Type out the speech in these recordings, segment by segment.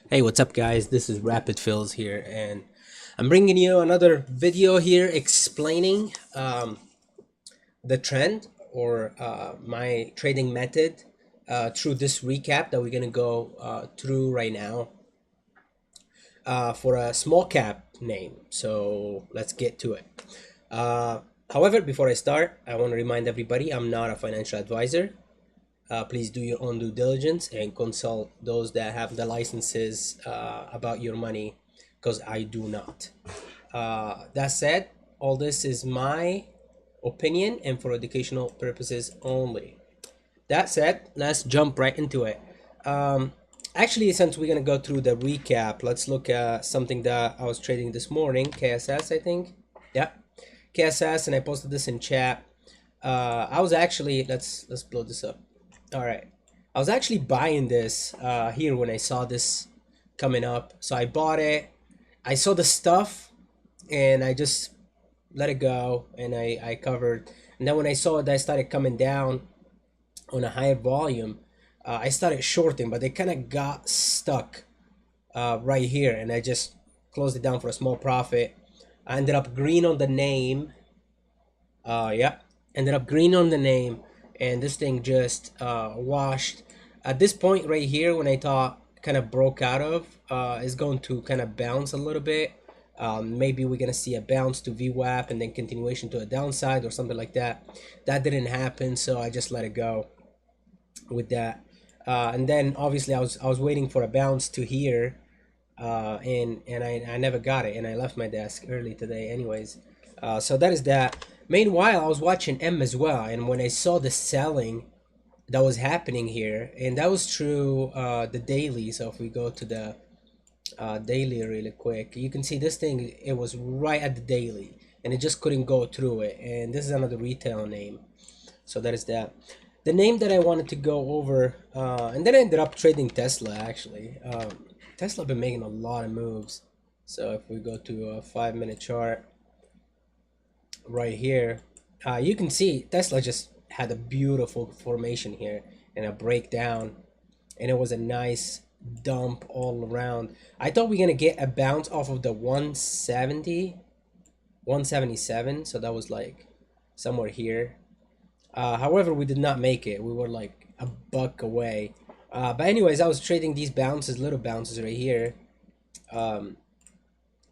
Hey, what's up guys? This is Rapid Fills here, and I'm bringing you another video here explaining the trend or my trading method through this recap that we're gonna go through right now for a small cap name. So let's get to it. Uh, However, before I start, I want to remind everybody I'm not a financial advisor. Please do your own due diligence and consult those that have the licenses about your money, because I do not. That said, all this is my opinion and for educational purposes only. That said, let's jump right into it. Um, Actually, since we're gonna go through the recap, let's look at something that I was trading this morning, KSS, I think. Yeah, KSS, and I posted this in chat. I was actually let's blow this up. All right, I was actually buying this here when I saw this coming up, so I bought it. I saw the stuff, and I just let it go, and I covered. And then when I saw it, I started coming down on a higher volume. I started shorting, but they kind of got stuck right here, and I just closed it down for a small profit. I ended up green on the name. Yeah, ended up green on the name, and this thing just washed. At this point right here, when I thought kind of broke out of, is going to kind of bounce a little bit. Maybe we're gonna see a bounce to VWAP and then continuation to a downside or something like that. That didn't happen, so I just let it go with that. And then obviously I was waiting for a bounce to here, and I never got it, and I left my desk early today anyways. So that is that. Meanwhile, I was watching M as well, and when I saw the selling that was happening here, and that was true the daily. So if we go to the daily really quick, you can see this thing, it was right at the daily, and it just couldn't go through it. And this is another retail name, so that is that. The name that I wanted to go over, and then I ended up trading Tesla actually. Tesla been making a lot of moves. So if we go to a 5-minute chart right here, you can see Tesla just had a beautiful formation here and a breakdown, and it was a nice dump all around. I thought we are gonna get a bounce off of the 170, 177, so that was like somewhere here. However, we did not make it. We were like a buck away. But anyways, I was trading these bounces, little bounces right here, um,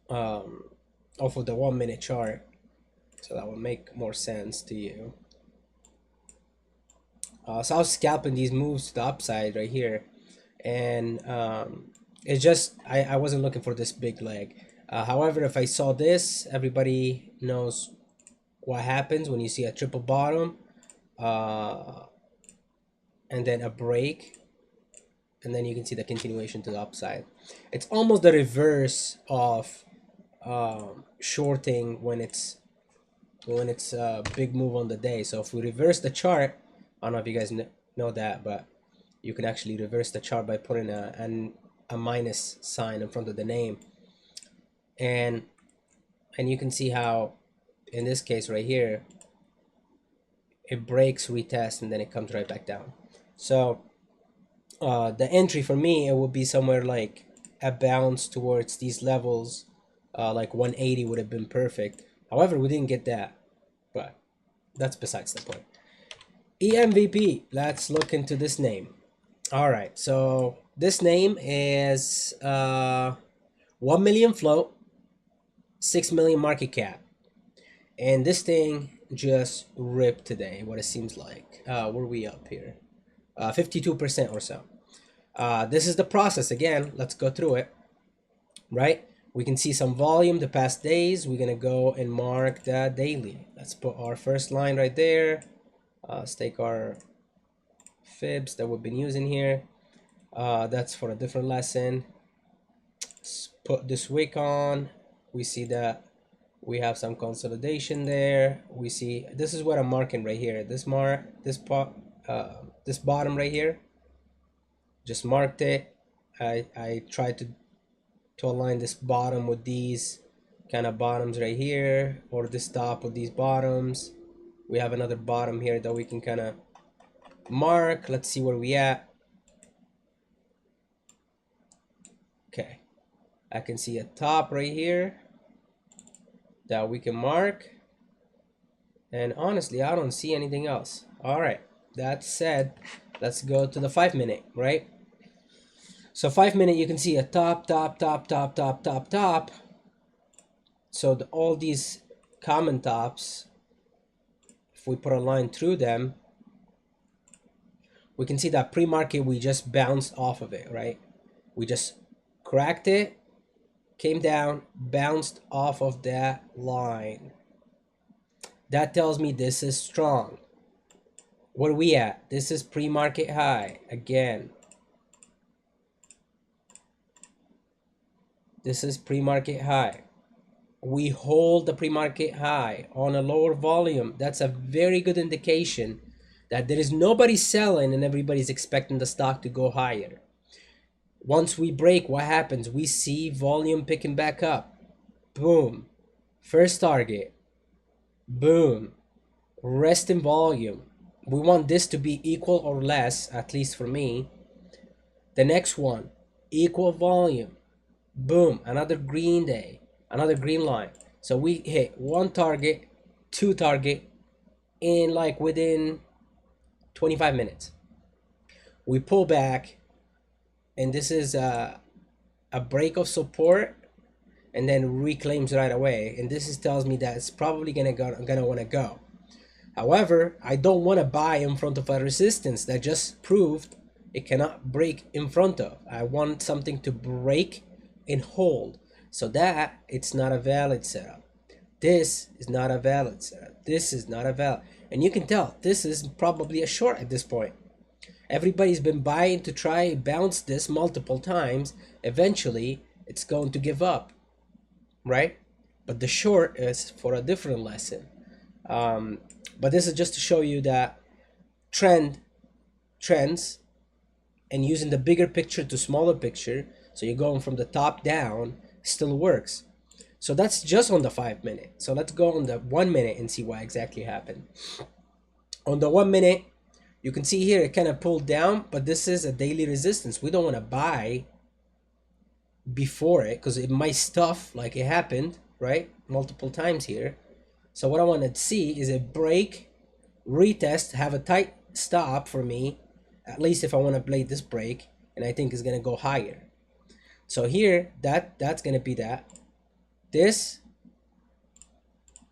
um, off of the 1-minute chart. So that will make more sense to you. So I was scalping these moves to the upside right here. And it's just, I wasn't looking for this big leg. However, if I saw this, everybody knows what happens when you see a triple bottom. And then a break, and then you can see the continuation to the upside. It's almost the reverse of shorting when it's a big move on the day. So if we reverse the chart, I don't know if you guys know that, but you can actually reverse the chart by putting a minus sign in front of the name, and you can see how in this case right here it breaks, retest, and then it comes right back down. So the entry for me, it would be somewhere like a bounce towards these levels, like 180 would have been perfect. However, we didn't get that, but that's besides the point. ENVB, let's look into this name. All right, so this name is 1 million float, 6 million market cap, and this thing just ripped today, what it seems like. Where are we up here? 52% or so. This is the process again. Let's go through it, right? We can see some volume the past days. We're gonna go and mark that daily. Let's put our first line right there. Let's take our fibs that we've been using here. That's for a different lesson. Let's put this wick on. We see that we have some consolidation there. We see this is what I'm marking right here. This this bottom right here. Just marked it. I tried to align this bottom with these kind of bottoms right here, or this top with these bottoms. We have another bottom here that we can kind of mark. Let's see where we at. Okay, I can see a top right here that we can mark, and honestly I don't see anything else. All right, that said, let's go to the 5-minute, right? So 5-minute, you can see a top, top, top, top, top, top, top. So all these common tops, if we put a line through them, we can see that pre-market we just bounced off of it, right? We just cracked it, came down, bounced off of that line. That tells me this is strong. What are we at? This is pre-market high again. This is pre-market high. We hold the pre-market high on a lower volume. That's a very good indication that there is nobody selling and everybody's expecting the stock to go higher. Once we break, what happens? We see volume picking back up. Boom. First target. Boom. Rest in volume. We want this to be equal or less, at least for me. The next one, equal volume. Boom. Another green day. Another green line. So we hit one target, two target, in like within 25 minutes. We pull back, and this is a break of support, and then reclaims right away. And this tells me that it's probably gonna want to go. However, I don't want to buy in front of a resistance that just proved it cannot break in front of. I want something to break and hold. So that it's not a valid setup. This is not a valid setup. This is not a valid. And you can tell this is probably a short at this point. Everybody's been buying to try bounce this multiple times. Eventually, it's going to give up, right? But the short is for a different lesson. But this is just to show you that trends and using the bigger picture to smaller picture. So you're going from the top down still works. So that's just on the 5-minute. So let's go on the 1-minute and see what exactly happened. On the 1-minute, you can see here it kind of pulled down, but this is a daily resistance. We don't want to buy before it because it might stuff like it happened, right? Multiple times here. So what I want to see is a break, retest, have a tight stop for me, at least if I want to play this break, and I think it's going to go higher. So here, that's going to be that. This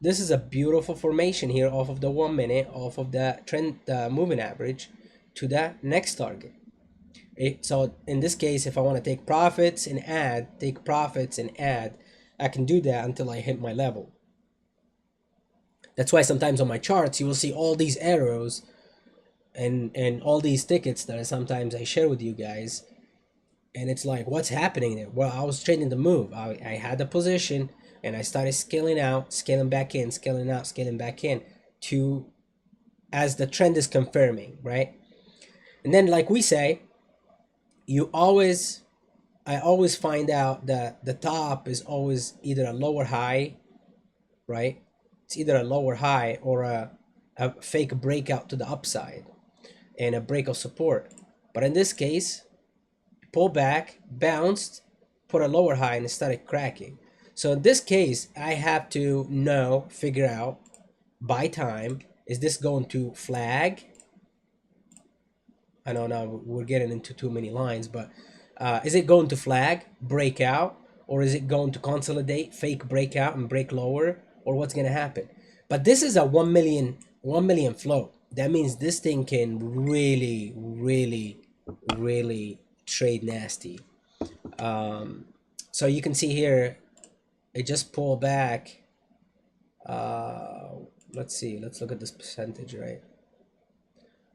is a beautiful formation here off of the 1-minute, off of the trend moving average to that next target. So in this case, if I want to take profits and add, I can do that until I hit my level. That's why sometimes on my charts, you will see all these arrows and all these tickets that sometimes I share with you guys. And it's like, what's happening there? Well, I was trading the move. I had a position and I started scaling out, scaling back in, scaling out, scaling back in to as the trend is confirming, right? And then like we say, I always find out that the top is always either a lower high, right? It's either a lower high or a fake breakout to the upside and a break of support. But in this case, pull back, bounced, put a lower high, and it started cracking. So in this case, I have to figure out by time, is this going to flag? I know now we're getting into too many lines, but is it going to flag, break out, or is it going to consolidate, fake breakout and break lower, or what's going to happen? But this is a 1 million flow. That means this thing can really, really, really trade nasty. So you can see here, it just pulled back. Let's see, let's look at this percentage, right?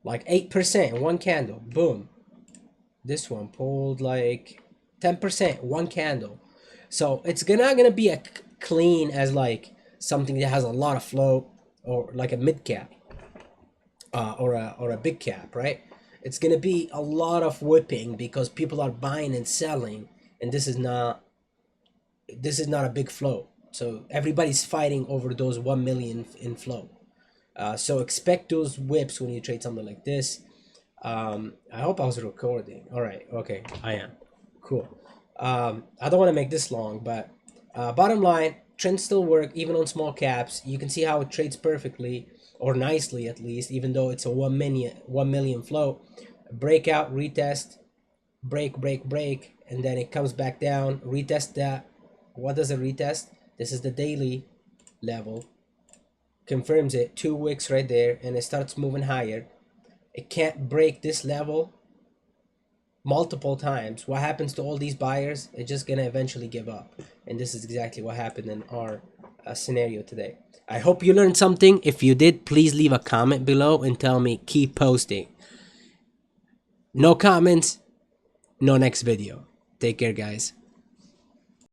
Like 8%, one candle, boom. This one pulled like 10%, one candle. So it's not gonna be a clean as like something that has a lot of flow or like a mid cap or a big cap, right? It's gonna be a lot of whipping because people are buying and selling, and this is not a big flow. So everybody's fighting over those 1 million in flow. So expect those whips when you trade something like this. I hope I was recording. All right, okay, I am. Cool. I don't want to make this long, but bottom line, trends still work even on small caps. You can see how it trades perfectly, or nicely at least, even though it's a 1 million float. Breakout, retest, break, and then it comes back down, retest that. What does it retest? This is the daily level. Confirms it, 2 wicks right there, and it starts moving higher. It can't break this level multiple times. What happens to all these buyers? They're just gonna eventually give up, and this is exactly what happened in our scenario today. I hope you learned something. If you did, please leave a comment below and tell me keep posting. No comments, no next video. Take care, guys.